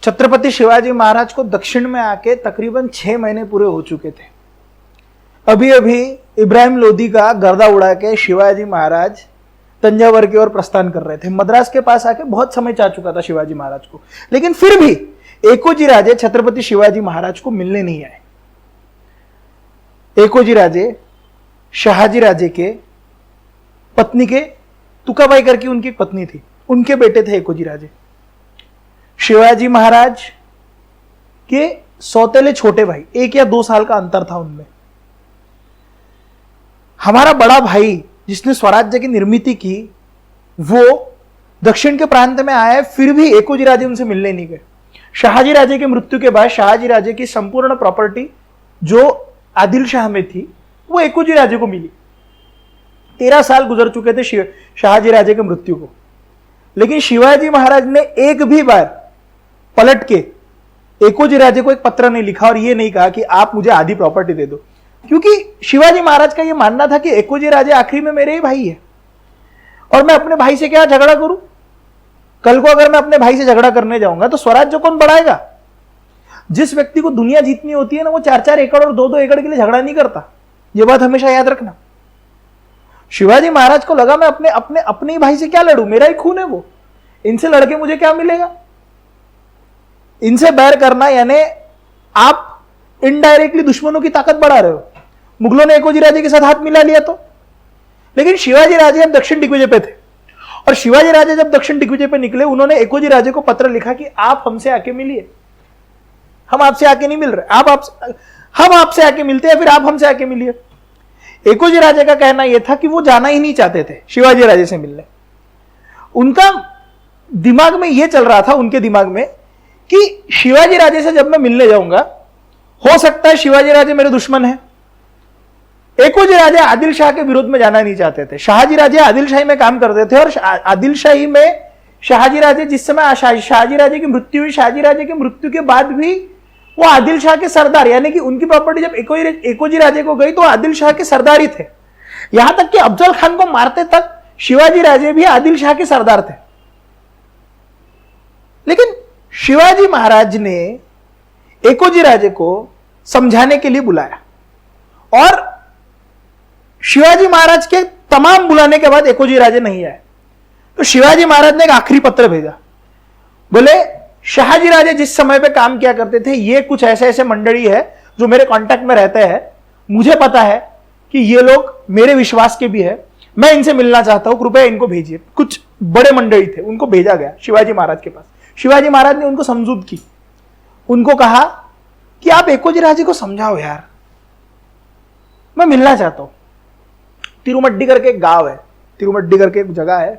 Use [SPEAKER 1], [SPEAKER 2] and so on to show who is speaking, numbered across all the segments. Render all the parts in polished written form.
[SPEAKER 1] छत्रपति शिवाजी महाराज को दक्षिण में आके तकरीबन 6 महीने पूरे हो चुके थे। अभी अभी इब्राहिम लोदी का गर्दा उड़ा के शिवाजी महाराज तंजावर की ओर प्रस्थान कर रहे थे। मद्रास के पास आके बहुत समय चाह चुका था शिवाजी महाराज को, लेकिन फिर भी एकोजी राजे छत्रपति शिवाजी महाराज को मिलने नहीं आए। एकोजी राजे शहाजी राजे के पत्नी के तुकाबाई करके उनकी पत्नी थी, उनके बेटे थे एकोजी राजे। शिवाजी महाराज के सौतेले छोटे भाई, 1 या 2 साल का अंतर था उनमें। हमारा बड़ा भाई जिसने स्वराज्य की निर्मित की, वो दक्षिण के प्रांत में आया, फिर भी एकोजी राजे उनसे मिलने नहीं गए। शहाजी राजे की मृत्यु के बाद शहाजी राजे की संपूर्ण प्रॉपर्टी जो आदिल शाह में थी वो एकोजी राजे को मिली। 13 साल गुजर चुके थे शहाजी राजे की मृत्यु को, लेकिन शिवाजी महाराज ने एक भी बार पलट के एकोजी राजे को एक पत्र नहीं लिखा और ये नहीं कहा कि आप मुझे आधी प्रॉपर्टी दे दो, क्योंकि शिवाजी महाराज का यह मानना था कि एकोजी राजे आखिरी में मेरे ही भाई है और मैं अपने भाई से क्या झगड़ा करूं। कल को अगर मैं अपने भाई से झगड़ा करने जाऊंगा तो स्वराज्य कौन बढ़ाएगा। जिस व्यक्ति को दुनिया जीतनी होती है ना, वो 4-4 एकड़ और 2-2 एकड़ के लिए झगड़ा नहीं करता। यह बात हमेशा याद रखना। शिवाजी महाराज को लगा मैं अपने ही भाई से क्या लड़ूं, मेरा ही खून है वो, इनसे लड़के मुझे क्या मिलेगा। इनसे बैर करना यानी आप इनडायरेक्टली दुश्मनों की ताकत बढ़ा रहे हो। मुगलों ने एकोजी राजे के साथ हाथ मिला लिया तो, लेकिन शिवाजी राजे अब दक्षिण दिग्विजय पे थे और शिवाजी राजे जब दक्षिण दिग्विजय पे निकले, उन्होंने एकोजी राजे को पत्र लिखा कि आप हमसे आके मिलिए, हम आपसे आके नहीं मिल रहे, हम आपसे आके मिलते हैं, फिर आप हमसे आके मिलिए। एकोजी राजे का कहना यह था कि वो जाना ही नहीं चाहते थे शिवाजी राजे से मिलने। उनका दिमाग में यह चल रहा था, उनके दिमाग में, कि शिवाजी राजे से जब मैं मिलने जाऊंगा, हो सकता है शिवाजी राजे मेरे दुश्मन हैं। एकोजी राजे आदिल शाह के विरोध में जाना नहीं चाहते थे। शहाजी राजे आदिल शाही में काम करते थे और आदिल शाही में शहाजी राजे जिस समय शहाजी राजे की मृत्यु हुई, शहाजी राजे की मृत्यु के बाद भी वो आदिल शाह के सरदार, यानी कि उनकी प्रॉपर्टी जब एकोजी राजे को गई तो आदिल शाह के सरदार ही थे। यहां तक कि अफजल खान को मारते तक शिवाजी राजे भी आदिल शाह के सरदार थे। लेकिन शिवाजी महाराज ने एकोजी राजे को समझाने के लिए बुलाया और शिवाजी महाराज के तमाम बुलाने के बाद एकोजी राजे नहीं आए तो शिवाजी महाराज ने एक आखिरी पत्र भेजा। बोले शहाजी राजे जिस समय पे काम किया करते थे, ये कुछ ऐसे ऐसे मंडली है जो मेरे कांटेक्ट में रहते हैं, मुझे पता है कि ये लोग मेरे विश्वास के भी है, मैं इनसे मिलना चाहता हूं, कृपया इनको भेजिए। कुछ बड़े मंडली थे, उनको भेजा गया शिवाजी महाराज के पास। शिवाजी महाराज ने उनको समझूत की, उनको कहा कि आप एकोजी राजे को समझाओ यार, मैं मिलना चाहता हूं। तिरुमड्डी करके एक गांव है, तिरुमड्डी करके एक जगह है,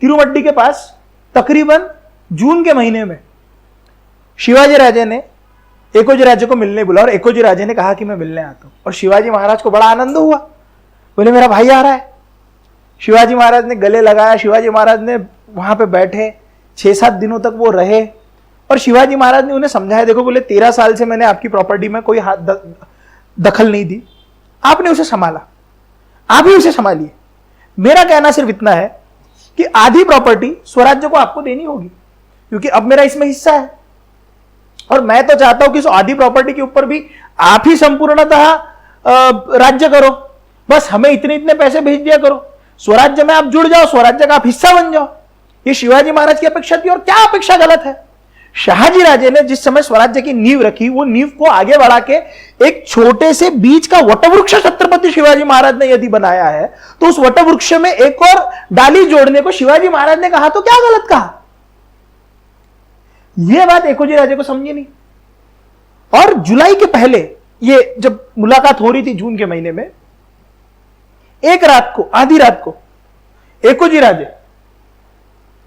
[SPEAKER 1] तिरुमड्डी के पास तकरीबन जून के महीने में शिवाजी राजे ने एकोजी राजे को मिलने बुला और एकोजी राजे ने कहा कि मैं मिलने आता हूं और शिवाजी महाराज को बड़ा आनंद हुआ। बोले मेरा भाई आ रहा है। शिवाजी महाराज ने गले लगाया, शिवाजी महाराज ने वहां पे बैठे, 6-7 दिनों तक वो रहे और शिवाजी महाराज ने उन्हें समझाया, देखो बोले 13 साल से मैंने आपकी प्रॉपर्टी में कोई दखल नहीं दी, आपने उसे संभाला, आप ही उसे संभालिए। मेरा कहना सिर्फ इतना है कि आधी प्रॉपर्टी स्वराज्य को आपको देनी होगी, क्योंकि अब मेरा इसमें हिस्सा है और मैं तो चाहता हूं कि इस आधी प्रॉपर्टी के ऊपर भी आप ही संपूर्णतः राज्य करो, बस हमें इतने इतने पैसे भेज दिया करो, स्वराज्य में आप जुड़ जाओ, स्वराज्य का आप हिस्सा बन जाओ। ये शिवाजी महाराज की अपेक्षा थी और क्या अपेक्षा गलत है। शहाजी राजे ने जिस समय स्वराज्य की नींव रखी, वो नींव को आगे बढ़ा के एक छोटे से बीज का वटवृक्ष छत्रपति शिवाजी महाराज ने यदि बनाया है, तो उस वटवृक्ष में एक और डाली जोड़ने को शिवाजी महाराज ने कहा तो क्या गलत कहा। यह बात एकोजी राजे को समझी नहीं। और जुलाई के पहले ये जब मुलाकात हो रही थी जून के महीने में, एक रात को, आधी रात को एकोजी राजे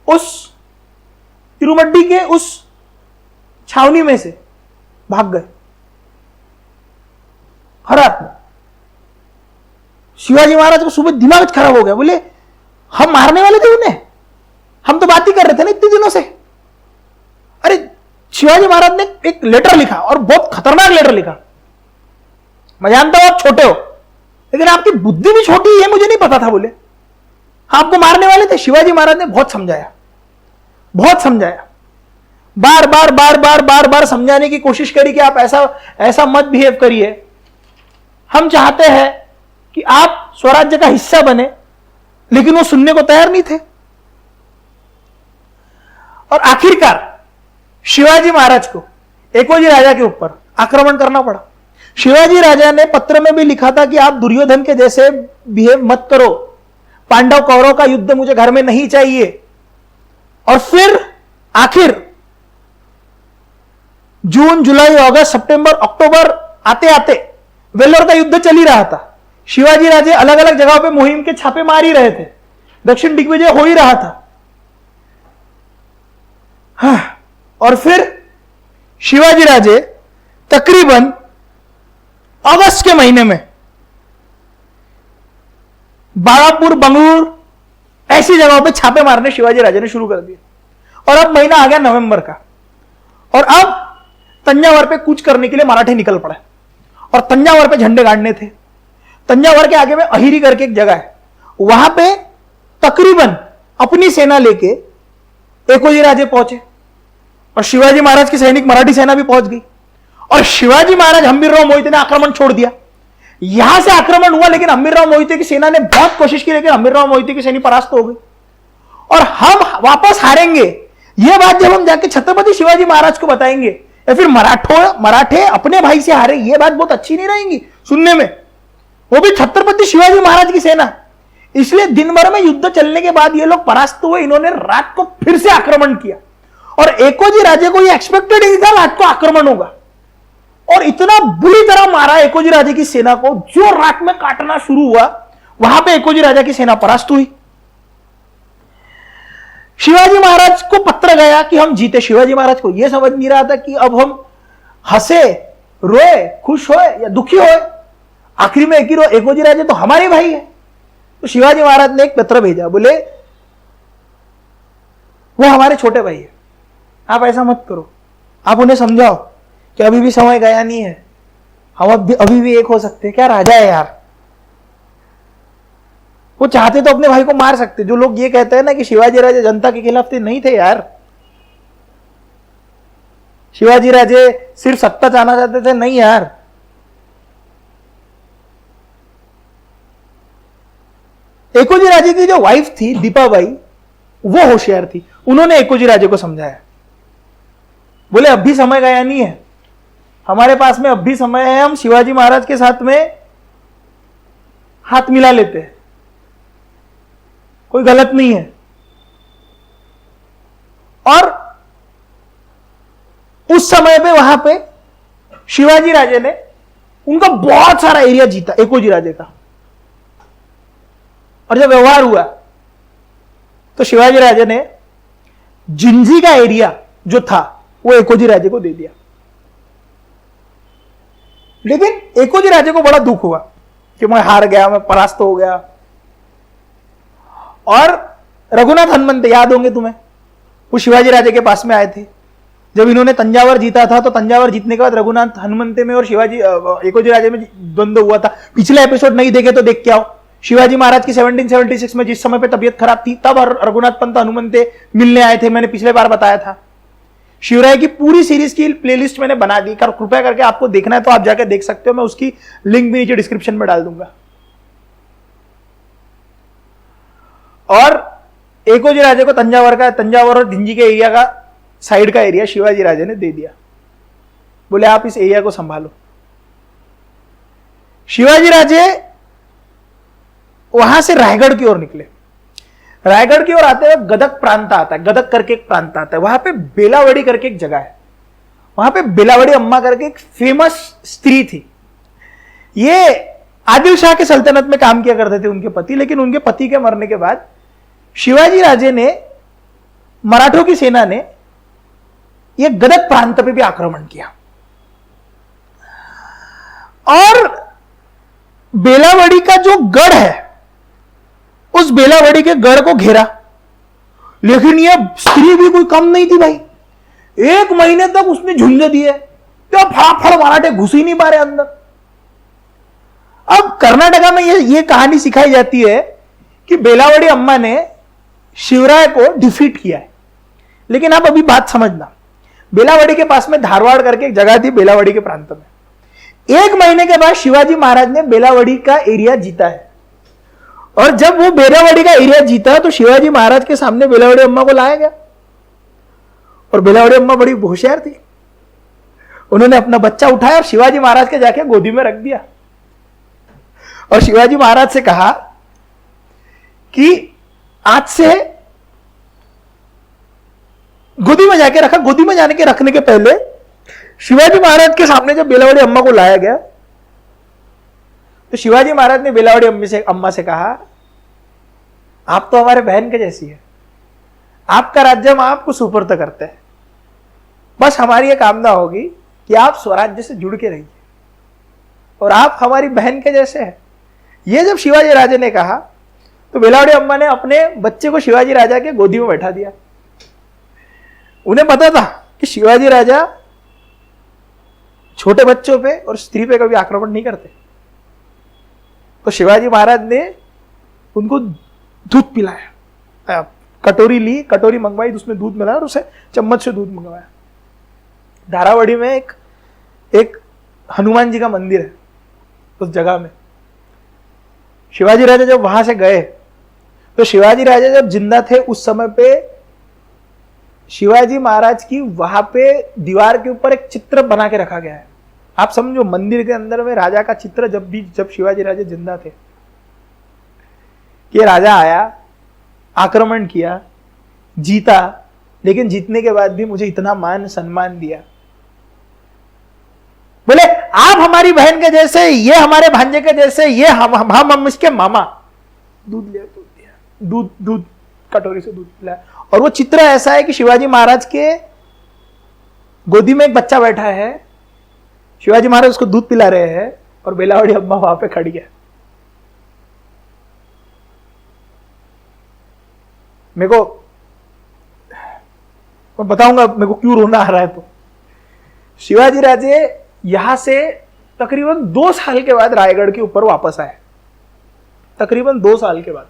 [SPEAKER 1] उस तिरुमड्डी के उस छावनी में से भाग गए हर रात में। शिवाजी महाराज को सुबह दिमाग खराब हो गया, बोले हम मारने वाले थे उन्हें, हम तो बात ही कर रहे थे ना इतने दिनों से। अरे शिवाजी महाराज ने एक लेटर लिखा और बहुत खतरनाक लेटर लिखा। मैं जानता हूं आप छोटे हो, लेकिन आपकी बुद्धि भी छोटी है, मुझे नहीं पता था। बोले आपको मारने वाले थे। शिवाजी महाराज ने बहुत समझाया, बहुत समझाया। बार बार बार बार बार बार समझाने की कोशिश करी कि आप ऐसा ऐसा मत बिहेव करिए। हम चाहते हैं कि आप स्वराज्य का हिस्सा बने, लेकिन वो सुनने को तैयार नहीं थे। और आखिरकार शिवाजी महाराज को एकोजी राजा के ऊपर आक्रमण करना पड़ा। शिवाजी राजा ने पत्र में भी लिखा था कि आप दुर्योधन के जैसे बिहेव मत करो, पांडव कौरव का युद्ध मुझे घर में नहीं चाहिए। और फिर आखिर जून, जुलाई, अगस्त, सितंबर, अक्टूबर आते आते वेल्लोर का युद्ध चल ही रहा था। शिवाजी राजे अलग अलग जगहों पे मुहिम के छापे मार ही रहे थे, दक्षिण दिग्विजय हो ही रहा था। हाँ, और फिर शिवाजी राजे तकरीबन अगस्त के महीने में बालापुर, बंगलुरु ऐसी जगहों पे छापे मारने शिवाजी राजे ने शुरू कर दिए। और अब महीना आ गया नवंबर का, और अब तंजावर पे कूच करने के लिए मराठे निकल पड़े। और तंजावर पे झंडे गाड़ने थे। तंजावर के आगे में अहिरी करके एक जगह है, वहां पे तकरीबन अपनी सेना लेके एकोजी राजे पहुंचे, और शिवाजी महाराज की सैनिक मराठी सेना भी पहुंच गई। और शिवाजी महाराज हम्बीरराव मोहिते ने आक्रमण छोड़ दिया। यहां से आक्रमण हुआ, लेकिन हम्बीरराव मोहिते की सेना ने बहुत कोशिश की, लेकिन हम्बीरराव मोहिते की सेना परास्त हो गई। और हम वापस हारेंगे, यह बात जब हम जाके छत्रपति शिवाजी महाराज को बताएंगे, या फिर मराठे अपने भाई से हारे, यह बात बहुत अच्छी नहीं रहेगी सुनने में, वो भी छत्रपति शिवाजी महाराज की सेना। इसलिए दिन भर में युद्ध चलने के बाद ये लोग परास्त हुए। इन्होंने रात को फिर से आक्रमण किया, और एकोजी राजे को ये एक्सपेक्टेड नहीं था रात को आक्रमण होगा, और इतना बुरी तरह मारा एकोजी राजे की सेना को, जो रात में काटना शुरू हुआ, वहां पे एकोजी राजा की सेना परास्त हुई। शिवाजी महाराज को पत्र गया कि हम जीते। शिवाजी महाराज को यह समझ नहीं रहा था कि अब हम हंसे, रोए, खुश होए या दुखी होए। आखिरी में एकोजी राजे तो हमारे भाई है। तो शिवाजी महाराज ने एक पत्र भेजा, बोले वो हमारे छोटे भाई है, आप ऐसा मत करो, आप उन्हें समझाओ कि अभी भी समय गया नहीं है, हम अभी भी एक हो सकते हैं। क्या राजा है यार, वो चाहते तो अपने भाई को मार सकते। जो लोग ये कहते हैं ना कि शिवाजी राजे जनता के खिलाफ थे, नहीं थे यार। शिवाजी राजे सिर्फ सत्ता चाहना चाहते थे, नहीं यार। एकोजी राजे की जो वाइफ थी दीपाबाई, वो होशियार थी। उन्होंने एकोजी राजे को समझाया, बोले अब भी समय गया नहीं है, हमारे पास में अब भी समय है, हम शिवाजी महाराज के साथ में हाथ मिला लेते हैं, कोई गलत नहीं है। और उस समय पे वहां पे शिवाजी राजे ने उनका बहुत सारा एरिया जीता, एकोजी राजे का। और जब व्यवहार हुआ तो शिवाजी राजे ने जिंजी का एरिया जो था वो एकोजी राजे को दे दिया। लेकिन एकोजी राजे को बड़ा दुख हुआ कि मैं हार गया, मैं परास्त हो गया। और रघुनाथ हनुमंते, याद होंगे तुम्हें, वो शिवाजी राजे के पास में आए थे जब इन्होंने तंजावर जीता था। तो तंजावर जीतने के बाद रघुनाथ हनुमंते में और शिवाजी एकोजी राजे में द्वंद्व हुआ था। पिछले एपिसोड नहीं देखे तो देख के आओ। शिवाजी महाराज की 1776 में जिस समय पे तबीयत खराब थी, तब रघुनाथ पंत हनुमंते मिलने आए थे। मैंने पिछले बार बताया था। शिवराय की पूरी सीरीज की प्लेलिस्ट मैंने बना दी, कृपया करके आपको देखना है तो आप जाकर देख सकते हो, मैं उसकी लिंक भी नीचे डिस्क्रिप्शन में डाल दूंगा। और एकोजी राजे को तंजावर और जिंजी के एरिया का साइड का एरिया शिवाजी राजे ने दे दिया, बोले आप इस एरिया को संभालो। शिवाजी राजे वहां से रायगढ़ की ओर निकले। रायगढ़ की ओर आते हुए गदक प्रांत आता है, गदक करके एक प्रांत आता है, वहां पे बेलावड़ी करके एक जगह है। वहां पे बेलावड़ी अम्मा करके एक फेमस स्त्री थी। ये आदिल शाह के सल्तनत में काम किया करते थे उनके पति, लेकिन उनके पति के मरने के बाद शिवाजी राजे ने, मराठों की सेना ने ये गदक प्रांत पे भी आक्रमण किया और बेलावड़ी का जो गढ़ है उस बेलावड़ी के गढ़ को घेरा। लेकिन ये स्त्री भी कोई कम नहीं थी भाई, 1 महीने तक उसने झुंड दिए, तो फटाफट मराठे घुस ही नहीं पा रहे अंदर। अब कर्नाटका में ये कहानी सिखाई जाती है कि बेलावड़ी अम्मा ने शिवराय को डिफीट किया है। लेकिन आप अभी बात समझना, बेलावड़ी के पास में धारवाड़ करके एक जगह थी बेलावड़ी के प्रांत में। 1 महीने के बाद शिवाजी महाराज ने बेलावड़ी का एरिया जीता है, और जब वो बेलावड़ी का एरिया जीता तो शिवाजी महाराज के सामने बेलावड़ी अम्मा को लाया गया, और बेलावड़ी अम्मा बड़ी होशियार थी। उन्होंने अपना बच्चा उठाया और शिवाजी महाराज के जाके गोदी में रख दिया, और शिवाजी महाराज से कहा कि आज से गोदी में जाके रखा। गोदी में जाने के रखने के पहले शिवाजी महाराज के सामने जब बेलावड़ी अम्मा को लाया गया तो शिवाजी महाराज ने बेलावड़ी अम्मा से कहा, आप तो हमारे बहन के जैसी है, आपका राज्य हम आपको सुपुर्द करते हैं, बस हमारी यह कामना होगी कि आप स्वराज्य से जुड़ के रहिए और आप हमारी बहन के जैसे हैं। यह जब शिवाजी राजे ने कहा तो बेलावड़ी अम्मा ने अपने बच्चे को शिवाजी राजा के गोदी में बैठा दिया। उन्हें पता था कि शिवाजी राजा छोटे बच्चों पे और स्त्री पे कभी आक्रमण नहीं करते, तो शिवाजी महाराज ने उनको दूध पिलाया। कटोरी ली, कटोरी मंगवाई, उसमें दूध मिला और उसे चम्मच से दूध मंगवाया। धारावाड़ी में एक हनुमान जी का मंदिर है उस जगह में। शिवाजी राजा जब वहां से गए तो शिवाजी राजा जब जिंदा थे उस समय पे शिवाजी महाराज की वहां पे दीवार के ऊपर एक चित्र बना के रखा गया है। आप समझो, मंदिर के अंदर में राजा का चित्र जब शिवाजी राजा जिंदा थे, कि राजा आया, आक्रमण किया, जीता, लेकिन जीतने के बाद भी मुझे इतना मान सम्मान दिया। बोले आप हमारी बहन के जैसे, ये हमारे भांजे के जैसे, ये हम इसके मामा। दूध लिया, दूध कटोरी से दूध पिलाया। और वो चित्र ऐसा है कि शिवाजी महाराज के गोदी में एक बच्चा बैठा है, शिवाजी महाराज उसको दूध पिला रहे हैं और बेलावड़ी अम्मा वहां पे खड़ी है। मैं बताऊंगा मेरे को क्यों रोना आ रहा है। तो शिवाजी राजे यहां से तकरीबन 2 साल के बाद रायगढ़ के ऊपर वापस आए, तकरीबन 2 साल के बाद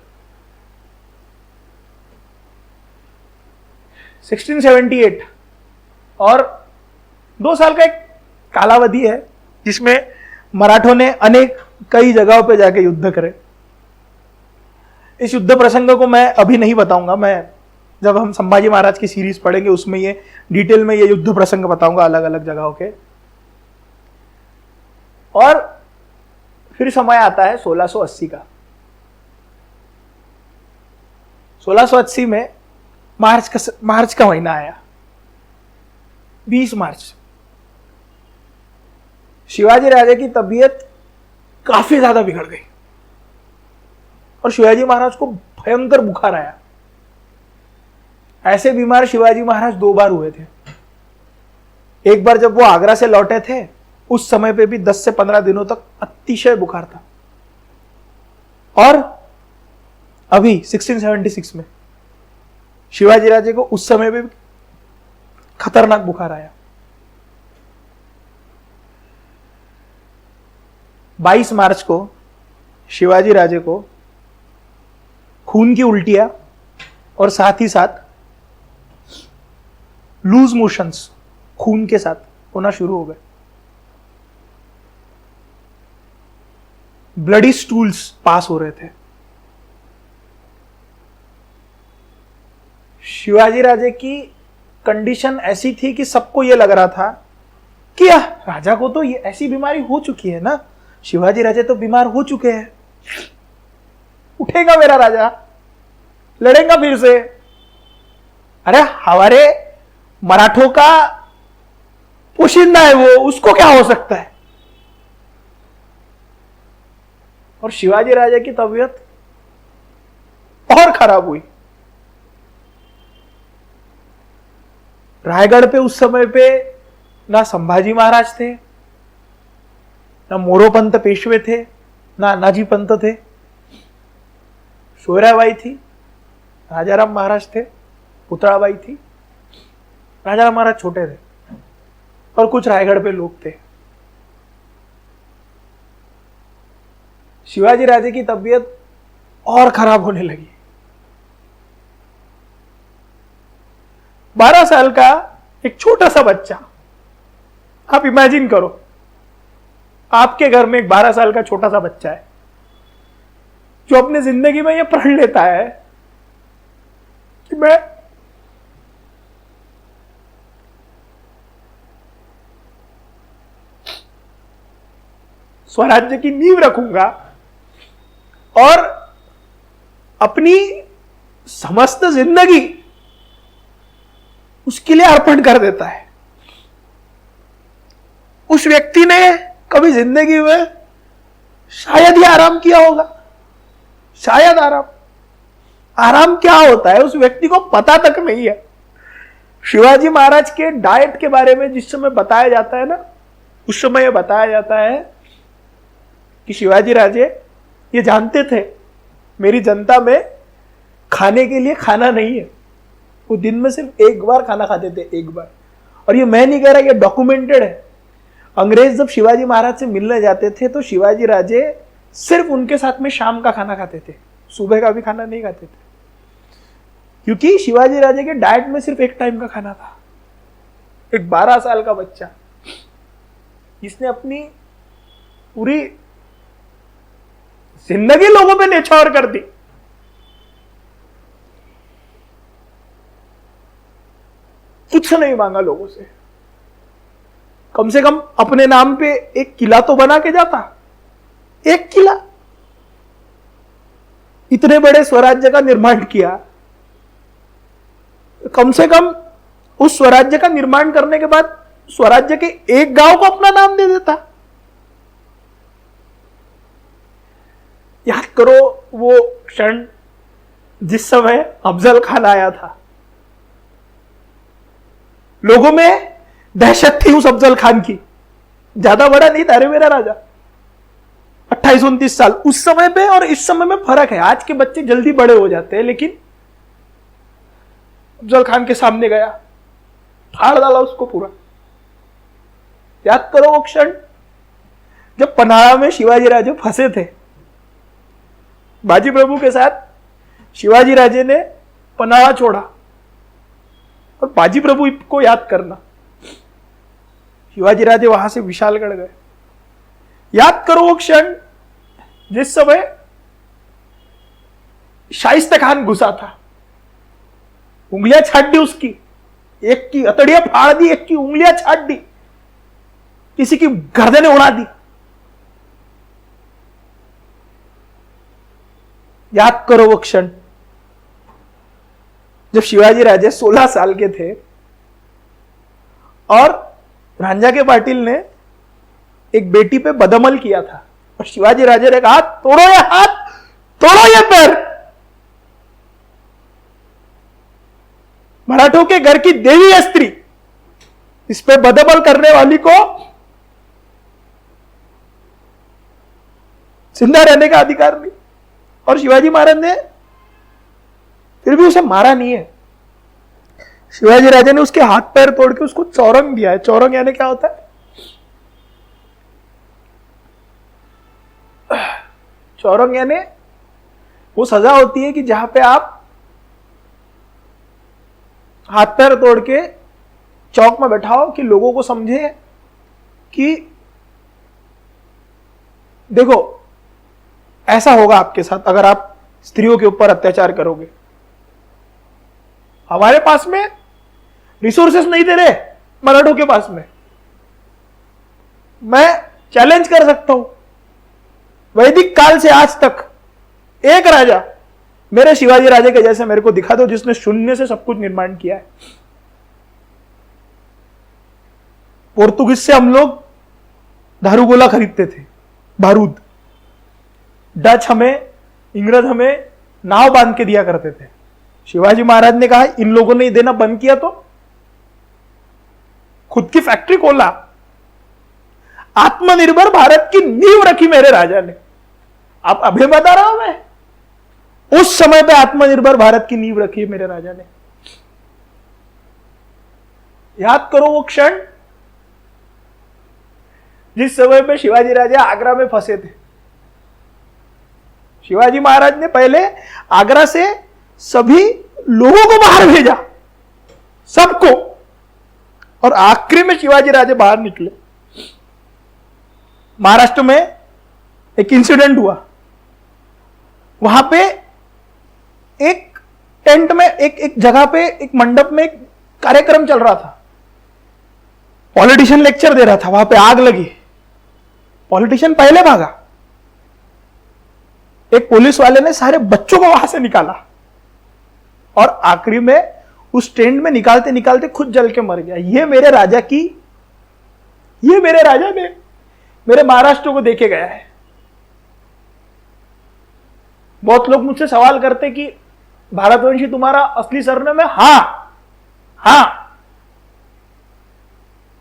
[SPEAKER 1] 1678, और 2 साल का एक कालावधि है जिसमें मराठों ने कई जगहों पे जाके युद्ध करे। इस युद्ध प्रसंग को मैं अभी नहीं बताऊंगा, मैं जब हम संभाजी महाराज की सीरीज पढ़ेंगे उसमें ये डिटेल में ये युद्ध प्रसंग बताऊंगा अलग अलग जगहों के। और फिर समय आता है 1680 का। 1680 में मार्च का महीना आया, 20 मार्च। शिवाजी राजे की तबीयत काफी ज्यादा बिगड़ गई और शिवाजी महाराज को भयंकर बुखार आया। ऐसे बीमार शिवाजी महाराज 2 बार हुए थे। एक बार जब वो आगरा से लौटे थे उस समय पे भी 10 से 15 दिनों तक अतिशय बुखार था, और अभी 1676 में शिवाजी राजे को उस समय भी खतरनाक बुखार आया। 22 मार्च को शिवाजी राजे को खून की उल्टियां और साथ ही साथ लूज मोशंस खून के साथ होना शुरू हो गए। ब्लडी स्टूल्स पास हो रहे थे। शिवाजी राजे की कंडीशन ऐसी थी कि सबको यह लग रहा था कि राजा को तो ये ऐसी बीमारी हो चुकी है ना, शिवाजी राजे तो बीमार हो चुके हैं, उठेगा मेरा राजा, लड़ेगा फिर से। अरे हमारे मराठों का पोशिंदा है वो, उसको क्या हो सकता है। और शिवाजी राजा की तबीयत और खराब हुई। रायगढ़ पे उस समय पे ना संभाजी महाराज थे, ना मोरोपंत पेशवे थे, ना नाजी पंत थे, सोयराबाई थी, राजाराम महाराज थे, पुतळाबाई थी। राजाराम महाराज छोटे थे और कुछ रायगढ़ पे लोग थे। शिवाजी राजे की तबीयत और खराब होने लगी। 12 साल का एक छोटा सा बच्चा, आप इमेजिन करो आपके घर में एक 12 साल का छोटा सा बच्चा है जो अपनी जिंदगी में यह प्रण लेता है कि मैं स्वराज्य की नींव रखूंगा और अपनी समस्त जिंदगी उसके लिए अर्पण कर देता है। उस व्यक्ति ने कभी जिंदगी में शायद ही आराम किया होगा, शायद आराम क्या होता है उस व्यक्ति को पता तक नहीं है। शिवाजी महाराज के डाइट के बारे में जिस समय बताया जाता है ना, उस समय यह बताया जाता है कि शिवाजी राजे ये जानते थे मेरी जनता में खाने के लिए खाना नहीं है। वो दिन में सिर्फ एक बार खाना खाते थे, एक बार। और ये मैं नहीं कह रहा, ये डॉक्यूमेंटेड है। अंग्रेज जब शिवाजी महाराज से मिलने जाते थे तो शिवाजी राजे सिर्फ उनके साथ में शाम का खाना खाते थे, सुबह का भी खाना नहीं खाते थे, क्योंकि शिवाजी राजे के डाइट में सिर्फ एक टाइम का खाना था। एक 12 साल का बच्चा जिसने अपनी पूरी जिंदगी लोगों पे न्यौछावर कर दी, कुछ नहीं मांगा लोगों से कम अपने नाम पे एक किला तो बना के जाता। एक किला, इतने बड़े स्वराज्य का निर्माण किया, कम से कम उस स्वराज्य का निर्माण करने के बाद स्वराज्य के एक गांव को अपना नाम दे देता। याद करो वो क्षण जिस समय अफजल खान आया था, लोगों में दहशत थी उस अफजल खान की। ज्यादा बड़ा नहीं था रे मेरा राजा, 28-29 साल। उस समय पे और इस समय में फर्क है। आज के बच्चे जल्दी बड़े हो जाते हैं, लेकिन अफजल खान के सामने गया, फाड़ डाला उसको पूरा। याद करो वो क्षण जब पन्हाड़ा में शिवाजी राजे फंसे थे, बाजी प्रभु के साथ शिवाजी राजे ने पन्हाड़ा छोड़ा। और बाजी प्रभु को याद करना, शिवाजी राजे वहां से विशालगढ़ गए। याद करो वो क्षण जिस समय शाइस्ता खान घुसा था, उंगलियां छाट दी उसकी, एक की हथेलियां फाड़ दी, एक की उंगलियां छाट दी, किसी की गर्दनें उड़ा दी। याद करो वो क्षण जब शिवाजी राजे 16 साल के थे और रांझा के पाटिल ने एक बेटी पे बदअमल किया था, और शिवाजी राजे ने कहा तोड़ो ये हाथ, तोड़ो ये पैर। मराठों के घर की देवी है स्त्री, इस पे बदअमल करने वाली को जिंदा रहने का अधिकार नहीं। और शिवाजी महाराज ने फिर भी उसे मारा नहीं है। शिवाजी राजे ने उसके हाथ पैर तोड़ के उसको चौरंग दिया है। चौरंग यानी क्या होता है? चौरंग यानी वो सजा होती है कि जहां पे आप हाथ पैर तोड़ के चौक में बैठाओ कि लोगों को समझे कि देखो ऐसा होगा आपके साथ अगर आप स्त्रियों के ऊपर अत्याचार करोगे। हमारे पास में रिसोर्सेस नहीं दे रहे मराठों के पास में, मैं चैलेंज कर सकता हूं, वैदिक काल से आज तक एक राजा मेरे शिवाजी राजे के जैसे मेरे को दिखा दो जिसने शून्य से सब कुछ निर्माण किया है। पोर्तुगीज से हम लोग दारूगोला खरीदते थे, बारूद। डच हमें, इंग्रज हमें नाव बांध के दिया करते थे। शिवाजी महाराज ने कहा इन लोगों ने देना बंद किया तो खुद की फैक्ट्री खोला, आत्मनिर्भर भारत की नींव रखी मेरे राजा ने। आप अभी बता रहा हूं मैं, उस समय पे आत्मनिर्भर भारत की नींव रखी है मेरे राजा ने। याद करो वो क्षण जिस समय पे शिवाजी राजा आगरा में फंसे थे। शिवाजी महाराज ने पहले आगरा से सभी लोगों को बाहर भेजा, सबको, और आखिरी में शिवाजी राजे बाहर निकले। महाराष्ट्र में एक इंसिडेंट हुआ, वहां पे एक टेंट में एक जगह पे एक मंडप में एक कार्यक्रम चल रहा था, पॉलिटिशियन लेक्चर दे रहा था, वहां पे आग लगी, पॉलिटिशियन पहले भागा, एक पुलिस वाले ने सारे बच्चों को वहां से निकाला और आखिरी में उस टेंट में निकालते निकालते खुद जल के मर गया। ये मेरे राजा ने मेरे महाराष्ट्र को देके गया है। बहुत लोग मुझसे सवाल करते कि भारतवंशी तुम्हारा असली सरनेम है? हां,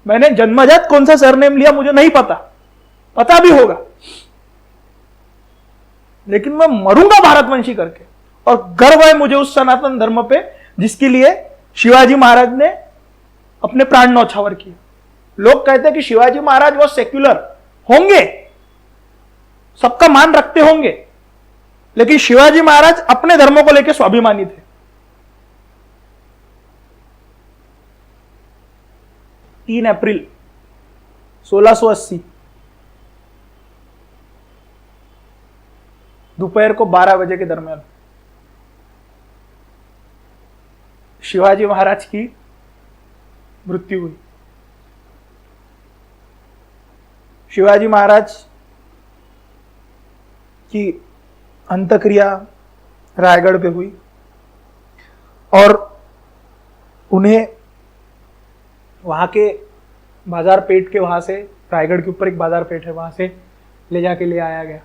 [SPEAKER 1] मैंने जन्मजात कौन सा सरनेम लिया मुझे नहीं पता भी होगा, लेकिन मैं मरूंगा भारतवंशी करके, और गर्व है मुझे उस सनातन धर्म पे जिसके लिए शिवाजी महाराज ने अपने प्राण न्यौछावर किए। लोग कहते हैं कि शिवाजी महाराज वो सेक्युलर होंगे, सबका मान रखते होंगे, लेकिन शिवाजी महाराज अपने धर्मों को लेकर स्वाभिमानी थे। 3 अप्रैल 1680 दोपहर को 12 बजे के दरमियान शिवाजी महाराज की मृत्यु हुई। शिवाजी महाराज की अंत्यक्रिया रायगढ़ पे हुई और उन्हें वहां के बाजार पेट के, वहां से रायगढ़ के ऊपर एक बाजार पेट है, वहां से ले जाके ले आया गया।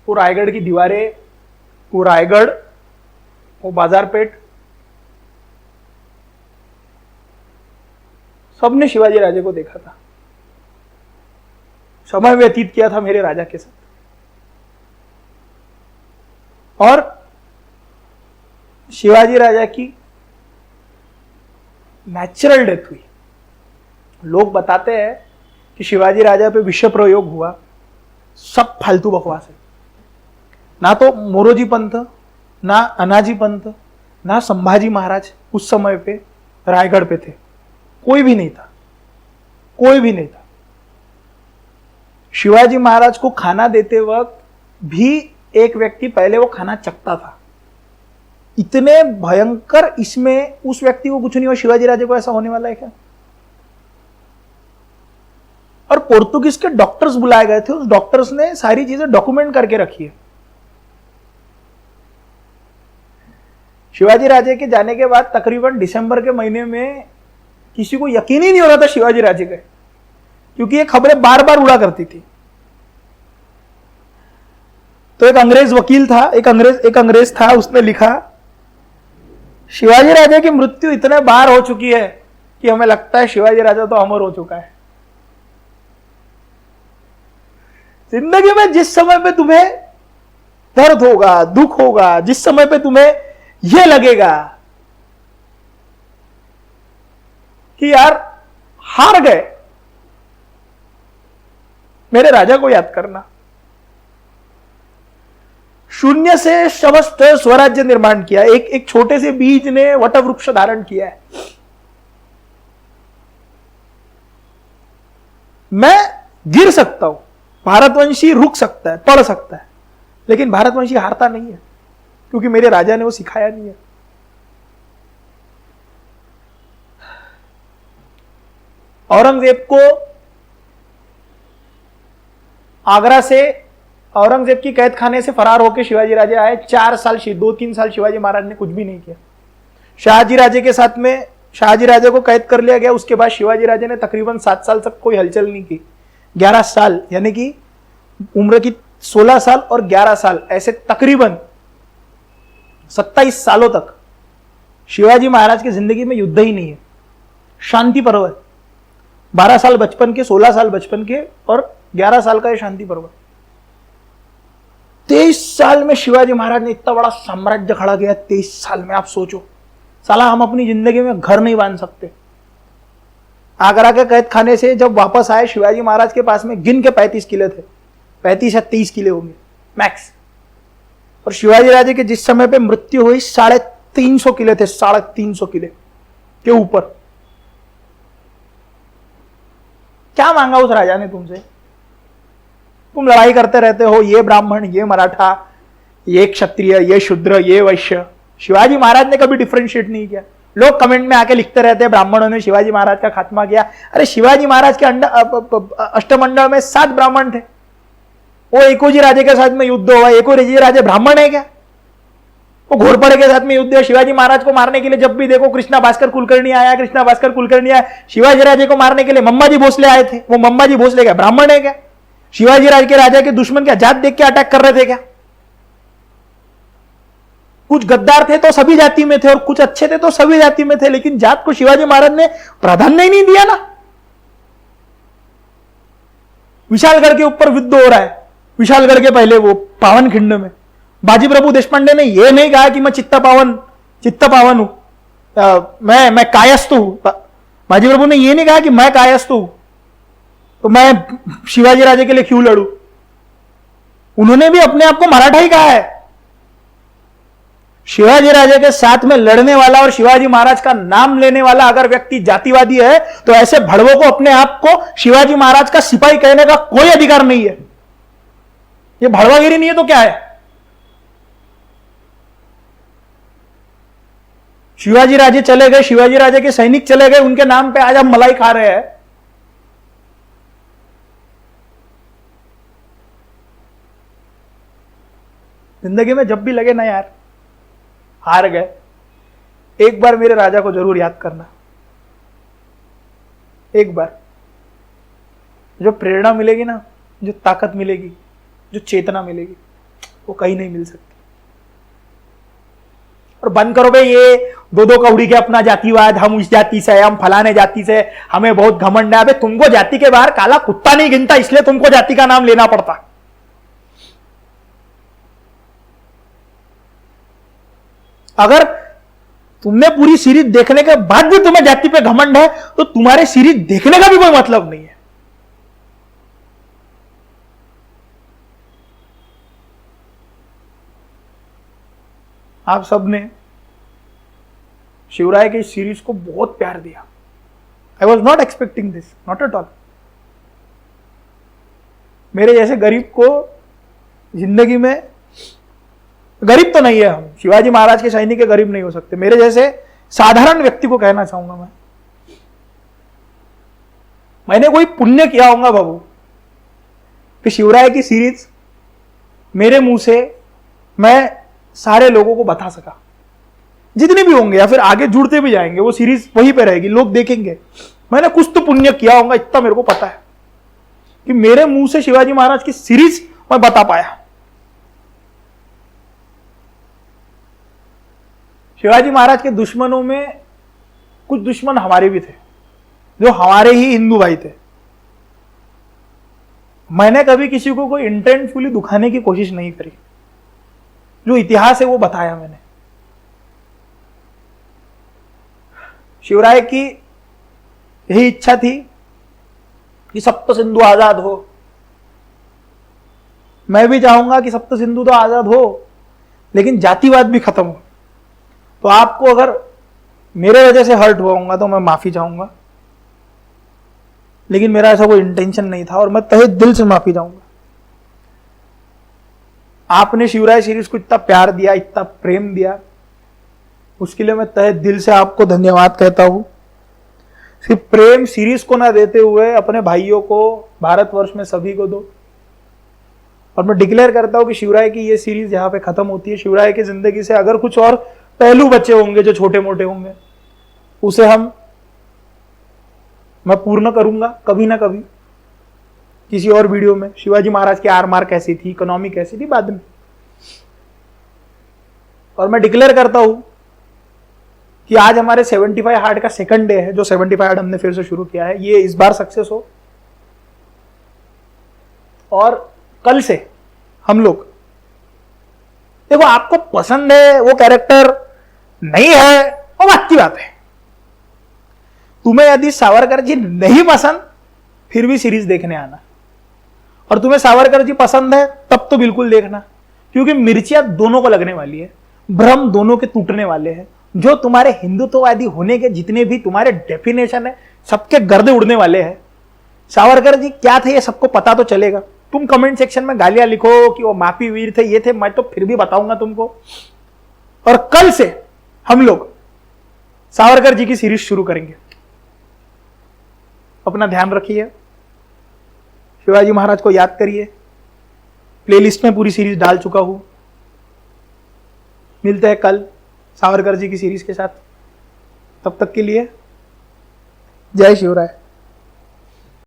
[SPEAKER 1] वो रायगढ़ की दीवारें, वो रायगढ़, वो बाजार पेट, सबने शिवाजी राजे को देखा था, समय व्यतीत किया था मेरे राजा के साथ। और शिवाजी राजा की नेचुरल डेथ हुई। लोग बताते हैं कि शिवाजी राजा पे विष प्रयोग हुआ, सब फालतू बकवास है। ना तो मोरोजी पंत, ना अनाजी पंत, ना संभाजी महाराज उस समय पे रायगढ़ पे थे, कोई भी नहीं था। शिवाजी महाराज को खाना देते वक्त भी एक व्यक्ति पहले वो खाना चखता था। इतने भयंकर, इसमें उस व्यक्ति को कुछ नहीं हुआ, शिवाजी राजे को ऐसा होने वाला है क्या? और पोर्तुगीज के डॉक्टर्स बुलाए गए थे, उस डॉक्टर्स ने सारी चीजें डॉक्यूमेंट करके रखी है। शिवाजी राजे के जाने के बाद तकरीबन दिसंबर के महीने में किसी को यकीन ही नहीं हो रहा था शिवाजी राजे के, क्योंकि ये खबरें बार बार उड़ा करती थी। तो एक अंग्रेज वकील था, एक अंग्रेज था, उसने लिखा, शिवाजी राजे की मृत्यु इतने बार हो चुकी है कि हमें लगता है शिवाजी राजा तो अमर हो चुका है। जिंदगी में जिस समय पे तुम्हें दर्द होगा, दुख होगा, जिस समय पे तुम्हें यह लगेगा कि यार हार गए, मेरे राजा को याद करना। शून्य से समस्त स्वराज्य निर्माण किया, एक छोटे से बीज ने वटवृक्ष धारण किया है। मैं गिर सकता हूं, भारतवंशी रुक सकता है, पढ़ सकता है, लेकिन भारतवंशी हारता नहीं है, क्योंकि मेरे राजा ने वो सिखाया नहीं है। औरंगजेब को आगरा से, औरंगजेब की कैद खाने से फरार होकर शिवाजी राजे आए। 2-3 साल शिवाजी महाराज ने कुछ भी नहीं किया। शाहजी राजे के साथ में शाहजी राजे को कैद कर लिया गया। उसके बाद शिवाजी राजे ने तकरीबन 7 साल तक कोई हलचल नहीं की। 11 साल, यानी कि उम्र की 16 साल और 11 साल, ऐसे तकरीबन 27 सालों तक शिवाजी महाराज की जिंदगी में युद्ध ही नहीं है, शांति पर्व है। 12 साल बचपन के, 16 साल बचपन के और 11 साल का ये शांति पर्व। 23 साल में शिवाजी महाराज ने इतना बड़ा साम्राज्य खड़ा किया। 23 साल में आप सोचो, साला हम अपनी जिंदगी में घर नहीं बांध सकते। आगरा के कैद खाने से जब वापस आए, शिवाजी महाराज के पास में गिन के 35 किले थे, 35 या 30 किले होंगे मैक्स। और शिवाजी राजे के जिस समय पे मृत्यु हुई 350 किले थे, 350 किले। के ऊपर। क्या मांगा उस राजा ने तुमसे? तुम लड़ाई करते रहते हो, ये ब्राह्मण, ये मराठा, ये क्षत्रिय, ये शूद्र, ये वैश्य। शिवाजी महाराज ने कभी डिफरेंशिएट नहीं किया। लोग कमेंट में आके लिखते रहते हैं ब्राह्मणों ने शिवाजी महाराज का खात्मा किया। अरे शिवाजी महाराज के अष्टमंडल में 7 ब्राह्मण थे। वो एकोजी राजे के साथ में युद्ध हुआ। एकोजी राजे ब्राह्मण है क्या? वो घोरपड़े के साथ में युद्ध है। शिवाजी महाराज को मारने के लिए जब भी देखो कृष्णा भास्कर कुलकर्णी आया, कृष्णा भास्कर कुलकर्णी आया। शिवाजी राजे को मारने के लिए मम्माजी भोसले आए थे। वो मम्माजी भोसले क्या ब्राह्मण है क्या? शिवाजी राज के राजा के दुश्मन क्या जात देख के अटैक कर रहे थे क्या? कुछ गद्दार थे तो सभी जाति में थे, और कुछ अच्छे थे तो सभी जाति में थे, लेकिन जात को शिवाजी महाराज ने प्राधान्य ही नहीं दिया ना। विशालगढ़ के ऊपर युद्ध हो रहा है, विशालगढ़ के पहले वो पावन खिंड में बाजी प्रभु देशपांडे ने यह नहीं कहा कि मैं चित्त पावन हूं, मैं कायस्थ हूं। बाजी प्रभु ने यह नहीं कहा कि मैं कायस्थ हूं तो मैं शिवाजी राजे के लिए क्यों लड़ूं। उन्होंने भी अपने आप को मराठा ही कहा है। शिवाजी राजे के साथ में लड़ने वाला और शिवाजी महाराज का नाम लेने वाला अगर व्यक्ति जातिवादी है तो ऐसे भड़वों को अपने आप को शिवाजी महाराज का सिपाही कहने का कोई अधिकार नहीं है। ये भड़वागिरी नहीं है तो क्या है? शिवाजी राजे चले गए, शिवाजी राजे के सैनिक चले गए, उनके नाम पे आज हम मलाई खा रहे हैं। जिंदगी में जब भी लगे ना यार हार गए, एक बार मेरे राजा को जरूर याद करना। एक बार जो प्रेरणा मिलेगी ना, जो ताकत मिलेगी, जो चेतना मिलेगी, वो कहीं नहीं मिल सकती। और बंद करो भाई ये दो कौड़ी के अपना जातिवाद, हम उस जाति से, हम फलाने जाति से, हमें बहुत घमंड है। अबे तुमको जाति के बाहर काला कुत्ता नहीं गिनता, इसलिए तुमको जाति का नाम लेना पड़ता। अगर तुमने पूरी सीरीज देखने के बाद भी तुम्हें जाति पे घमंड है तो तुम्हारे सीरीज देखने का भी कोई मतलब नहीं है। आप सबने शिवराय की सीरीज को बहुत प्यार दिया। I was not expecting this, not at all. मेरे जैसे गरीब को जिंदगी में, गरीब तो नहीं है हम, शिवाजी महाराज के सैनिक के गरीब नहीं हो सकते, मेरे जैसे साधारण व्यक्ति को कहना चाहूंगा मैंने कोई पुण्य किया होगा बाबू कि शिवराय की सीरीज मेरे मुंह से मैं सारे लोगों को बता सका। जितने भी होंगे या फिर आगे जुड़ते भी जाएंगे, वो सीरीज वहीं पे रहेगी, लोग देखेंगे। मैंने कुछ तो पुण्य किया होगा, इतना मेरे को पता है कि मेरे मुंह से शिवाजी महाराज की सीरीज मैं बता पाया। शिवाजी महाराज के दुश्मनों में कुछ दुश्मन हमारे भी थे, जो हमारे ही हिंदू भाई थे। मैंने कभी किसी को कोई इंटेंटफुली दुखाने की कोशिश नहीं करी। जो इतिहास है वो बताया मैंने। शिवराय की यही इच्छा थी कि सप्त सिंधु आजाद हो। मैं भी चाहूंगा कि सप्त सिंधु तो आजाद हो, लेकिन जातिवाद भी खत्म हो। तो आपको अगर मेरे वजह से हर्ट हुआ होगा तो मैं माफी चाहूंगा, लेकिन मेरा ऐसा कोई इंटेंशन नहीं था और मैं तहे दिल से माफी चाहूंगा। आपने शिवराय सीरीज को इतना प्यार दिया, इतना प्रेम दिया, उसके लिए मैं तहे दिल से आपको धन्यवाद कहता हूं। सिर्फ प्रेम सीरीज को ना देते हुए अपने भाइयों को, भारतवर्ष में सभी को दो। और मैं डिक्लेयर करता हूं कि शिवराय की ये सीरीज यहां पे खत्म होती है। शिवराय की जिंदगी से अगर कुछ और पहलू बचे होंगे जो छोटे मोटे होंगे, उसे मैं पूर्ण करूंगा कभी ना कभी किसी और वीडियो में। शिवाजी महाराज की आरमार कैसी थी, इकोनॉमी कैसी थी, बाद में। और मैं डिक्लेयर करता हूं कि आज हमारे 75 हार्ड का सेकंड डे है। जो 75 हार्ड हमने फिर से शुरू किया है, ये इस बार सक्सेस हो और कल से हम लोग, देखो आपको पसंद है वो कैरेक्टर नहीं है वो बात की बात है। तुम्हें यदि सावरकर जी नहीं पसंद फिर भी सीरीज देखने आना, और तुम्हें सावरकर जी पसंद है तब तो बिल्कुल देखना, क्योंकि मिर्चियां दोनों को लगने वाली है, भ्रम दोनों के टूटने वाले हैं, जो तुम्हारे हिंदुत्ववादी होने के जितने भी तुम्हारे डेफिनेशन है, सबके गर्दे उड़ने वाले हैं। सावरकर जी क्या थे ये सबको पता तो चलेगा। तुम कमेंट सेक्शन में गालियां लिखो कि वो माफी वीर थे, ये थे, मैं तो फिर भी बताऊंगा तुमको। और कल से हम लोग सावरकर जी की सीरीज शुरू करेंगे। अपना ध्यान रखिए, शिवाजी महाराज को याद करिए। प्लेलिस्ट में पूरी सीरीज डाल चुका हूं। मिलते हैं कल सावरकर जी की सीरीज के साथ। तब तक के लिए जय शिवराय।